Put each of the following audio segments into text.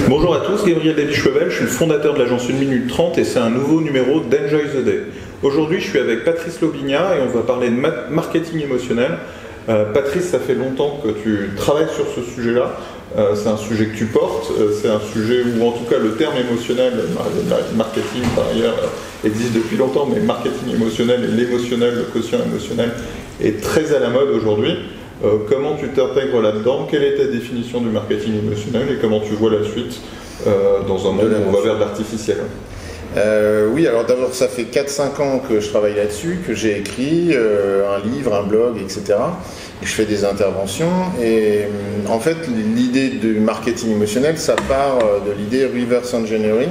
Bonjour à tous, Gabriel David-Chevel, je suis le fondateur de l'agence 1 minute 30 et c'est un nouveau numéro d'Enjoy the Day. Aujourd'hui je suis avec Patrice Lobigna et on va parler de marketing émotionnel. Patrice, ça fait longtemps que tu travailles sur ce sujet-là, c'est un sujet que tu portes, c'est un sujet où en tout cas le terme émotionnel, marketing par ailleurs existe depuis longtemps, mais marketing émotionnel et l'émotionnel, le quotient émotionnel est très à la mode aujourd'hui. Comment tu t'intègres là-dedans? Quelle est ta définition du marketing émotionnel et comment tu vois la suite dans un monde où on va vers l'artificiel? Oui, alors d'abord ça fait 4-5 ans que je travaille là-dessus, que j'ai écrit un livre, un blog, etc. Et je fais des interventions et en fait l'idée du marketing émotionnel, ça part de l'idée reverse engineering,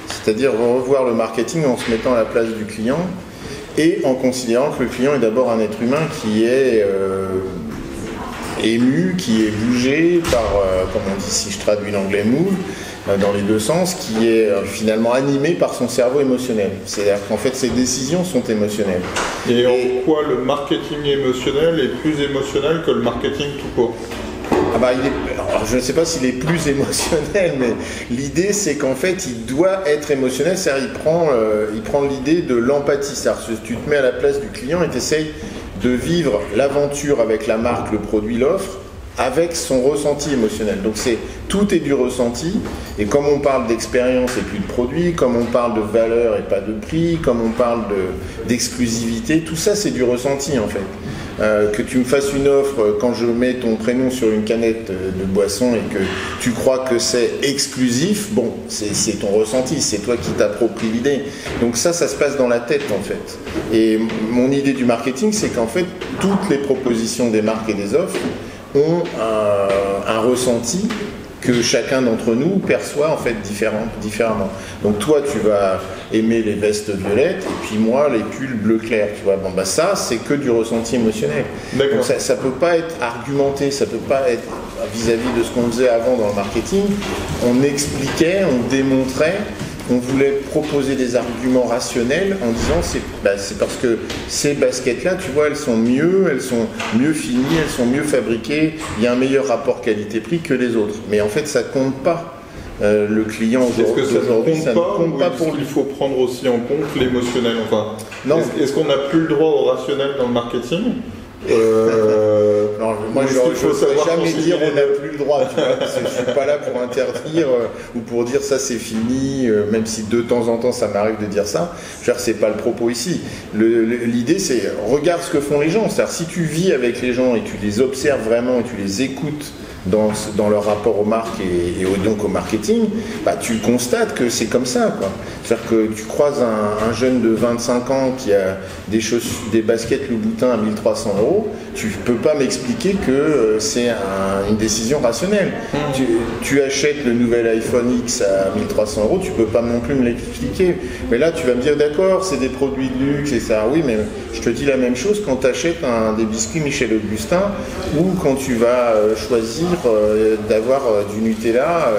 c'est-à-dire revoir le marketing en se mettant à la place du client et en considérant que le client est d'abord un être humain qui est ému, qui est bougé par, comme on dit si je traduis l'anglais move, dans les deux sens, qui est finalement animé par son cerveau émotionnel. C'est-à-dire qu'en fait ses décisions sont émotionnelles. Et en quoi le marketing émotionnel est plus émotionnel que le marketing tout court? Alors, je ne sais pas s'il est plus émotionnel, mais l'idée c'est qu'en fait il doit être émotionnel, c'est-à-dire il prend l'idée de l'empathie, c'est-à-dire que tu te mets à la place du client et tu essayes de vivre l'aventure avec la marque, le produit, l'offre, avec son ressenti émotionnel. Donc tout est du ressenti, et comme on parle d'expérience et plus de produit, comme on parle de valeur et pas de prix, comme on parle d'exclusivité, tout ça c'est du ressenti en fait. Que tu me fasses une offre quand je mets ton prénom sur une canette de boisson et que tu crois que c'est exclusif, bon, c'est ton ressenti, c'est toi qui t'appropries l'idée. Donc ça se passe dans la tête en fait. Et mon idée du marketing, c'est qu'en fait, toutes les propositions des marques et des offres ont un ressenti que chacun d'entre nous perçoit en fait différemment. Donc toi tu vas aimer les vestes violettes et puis moi les pulls bleu clair, tu vois. Bon bah ça c'est que du ressenti émotionnel. Donc ça peut pas être argumenté, ça peut pas être vis-à-vis de ce qu'on faisait avant dans le marketing. On expliquait, on démontrait. On voulait proposer des arguments rationnels en disant c'est parce que ces baskets-là, tu vois, elles sont mieux finies, elles sont mieux fabriquées, il y a un meilleur rapport qualité-prix que les autres. Mais en fait, ça compte pas. Le client aujourd'hui, ça ne compte pas pour lui. Il faut prendre aussi en compte l'émotionnel. Enfin, est-ce qu'on n'a plus le droit au rationnel dans le marketing? Non, moi je ne saurais jamais dire on n'a plus le droit, tu vois, parce que je ne suis pas là pour interdire ou pour dire ça c'est fini, même si de temps en temps ça m'arrive de dire ça. C'est pas le propos ici. L'idée c'est regarde ce que font les gens, c'est-à-dire si tu vis avec les gens et tu les observes vraiment et tu les écoutes dans leur rapport aux marques et donc au marketing, bah, tu constates que c'est comme ça, quoi. C'est-à-dire que tu croises un jeune de 25 ans qui a des baskets Louboutin à 1 300 €, tu ne peux pas m'expliquer que c'est une décision rationnelle. Tu achètes le nouvel iPhone X à 1 300 €, tu ne peux pas non plus me l'expliquer. Mais là, tu vas me dire, d'accord, c'est des produits de luxe et ça. Oui, mais je te dis la même chose quand tu achètes des biscuits Michel Augustin ou quand tu vas choisir d'avoir du Nutella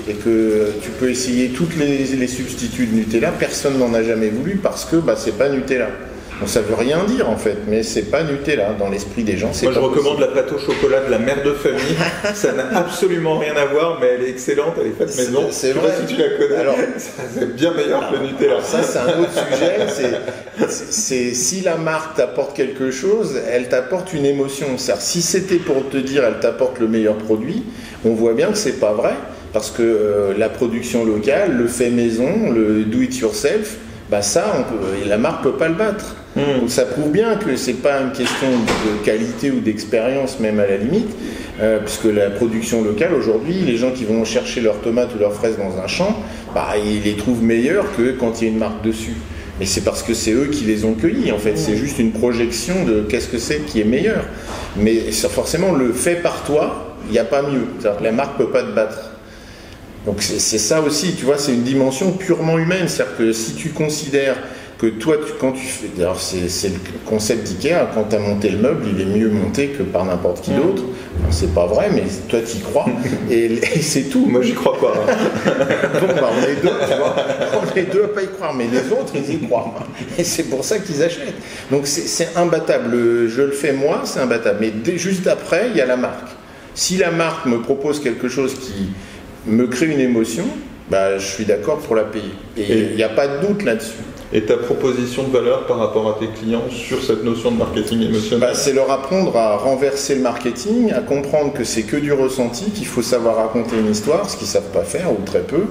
et que tu peux essayer toutes les substituts de Nutella, personne n'en a jamais voulu parce que c'est pas Nutella. Bon, ça veut rien dire en fait, mais c'est pas Nutella dans l'esprit des gens. Moi je recommande la plateau chocolat de la mère de famille. Ça n'a absolument rien à voir, mais elle est excellente, elle est faite maison. C'est vrai. Si tu la connais. Alors, c'est bien meilleur que le Nutella. Alors ça c'est un autre sujet. Si la marque t'apporte quelque chose, elle t'apporte une émotion. C'est-à-dire, si c'était pour te dire elle t'apporte le meilleur produit, on voit bien que c'est pas vrai, parce que la production locale, le fait maison, le do it yourself, la marque peut pas le battre. Donc ça prouve bien que c'est pas une question de qualité ou d'expérience même à la limite, puisque la production locale aujourd'hui, les gens qui vont chercher leurs tomates ou leurs fraises dans un champ, ils les trouvent meilleures que quand il y a une marque dessus. Mais c'est parce que c'est eux qui les ont cueillis en fait. C'est juste une projection de qu'est-ce que c'est qui est meilleur. Mais forcément le fait par toi, il n'y a pas mieux. C'est-à-dire que la marque peut pas te battre. Donc c'est ça aussi, tu vois, c'est une dimension purement humaine. C'est-à-dire que si tu considères que toi, quand tu fais... Alors c'est le concept d'IKEA, quand tu as monté le meuble, il est mieux monté que par n'importe qui d'autre. Enfin, c'est pas vrai, mais toi tu y crois. Et c'est tout. Moi j'y crois pas. Bon, on est deux, tu vois. On est deux à pas y croire, mais les autres, ils y croient. Et c'est pour ça qu'ils achètent. Donc c'est imbattable. Je le fais moi, c'est imbattable. Mais juste après, il y a la marque. Si la marque me propose quelque chose qui me crée une émotion, bah, je suis d'accord pour la payer. Et il n'y a pas de doute là-dessus. Et ta proposition de valeur par rapport à tes clients sur cette notion de marketing émotionnel? Bah, c'est leur apprendre à renverser le marketing, à comprendre que c'est que du ressenti, qu'il faut savoir raconter une histoire, ce qu'ils ne savent pas faire ou très peu.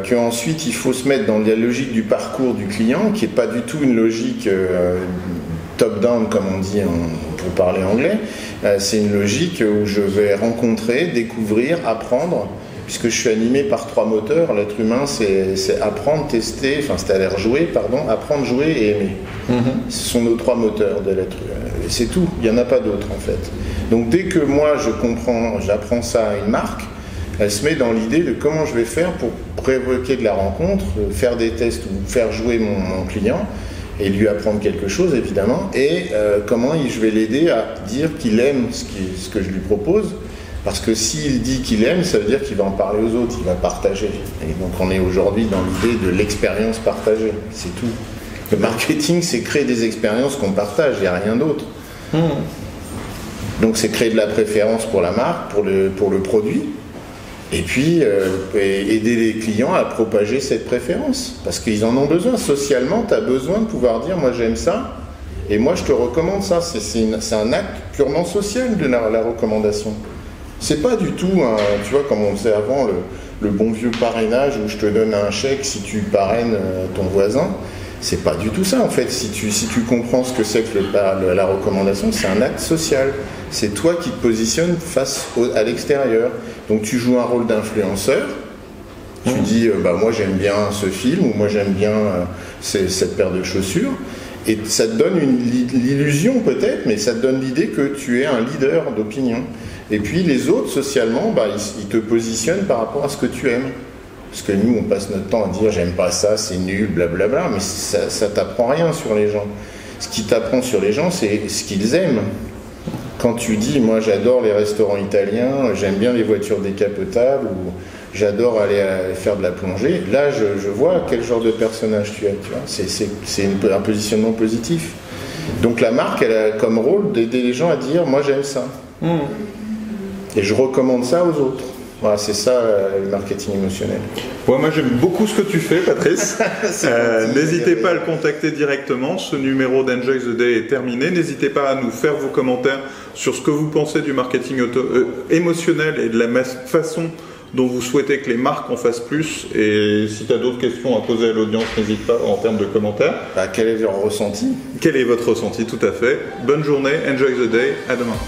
Qu'ensuite il faut se mettre dans la logique du parcours du client, qui n'est pas du tout une logique top-down comme on dit pour parler anglais. C'est une logique où je vais rencontrer, découvrir, apprendre. Puisque je suis animé par 3 moteurs, l'être humain c'est apprendre, tester, enfin c'est-à-dire jouer, pardon, apprendre, jouer et aimer. Ce sont nos 3 moteurs de l'être humain. Et c'est tout, il n'y en a pas d'autres en fait. Donc dès que moi j'apprends ça à une marque, elle se met dans l'idée de comment je vais faire pour provoquer de la rencontre, faire des tests ou faire jouer mon client et lui apprendre quelque chose évidemment, et comment je vais l'aider à dire qu'il aime ce que je lui propose. Parce que s'il dit qu'il aime, ça veut dire qu'il va en parler aux autres, il va partager. Et donc on est aujourd'hui dans l'idée de l'expérience partagée, c'est tout. Le marketing, c'est créer des expériences qu'on partage, il n'y a rien d'autre. Donc c'est créer de la préférence pour la marque, pour le produit, et puis aider les clients à propager cette préférence. Parce qu'ils en ont besoin. Socialement, tu as besoin de pouvoir dire « moi j'aime ça ». Et moi je te recommande ça. C'est un acte purement social de la recommandation. C'est pas du tout, tu vois, comme on faisait avant, le bon vieux parrainage où je te donne un chèque si tu parraines ton voisin. C'est pas du tout ça en fait. Si tu comprends ce que c'est que la recommandation, c'est un acte social. C'est toi qui te positionnes face à l'extérieur. Donc tu joues un rôle d'influenceur. Tu dis, bah moi j'aime bien ce film ou moi j'aime bien cette paire de chaussures. Et ça te donne l'illusion peut-être, mais ça te donne l'idée que tu es un leader d'opinion. Et puis les autres, socialement, bah, ils te positionnent par rapport à ce que tu aimes. Parce que nous, on passe notre temps à dire « j'aime pas ça, c'est nul, blablabla », mais ça t'apprend rien sur les gens. Ce qui t'apprend sur les gens, c'est ce qu'ils aiment. Quand tu dis « moi j'adore les restaurants italiens, j'aime bien les voitures décapotables » ou « j'adore aller faire de la plongée », là je vois quel genre de personnage tu es. Tu vois, c'est un positionnement positif. Donc la marque, elle a comme rôle d'aider les gens à dire « moi j'aime ça ». Et je recommande ça aux autres. Voilà, c'est ça le marketing émotionnel. Ouais, moi j'aime beaucoup ce que tu fais, Patrice. N'hésitez pas à le contacter directement. Ce numéro d'Enjoy the Day est terminé. N'hésitez pas à nous faire vos commentaires sur ce que vous pensez du marketing émotionnel et de la façon dont vous souhaitez que les marques en fassent plus. Et si tu as d'autres questions à poser à l'audience, n'hésite pas en termes de commentaires. Quel est votre ressenti? Quel est votre ressenti? Tout à fait. Bonne journée, enjoy the day, à demain.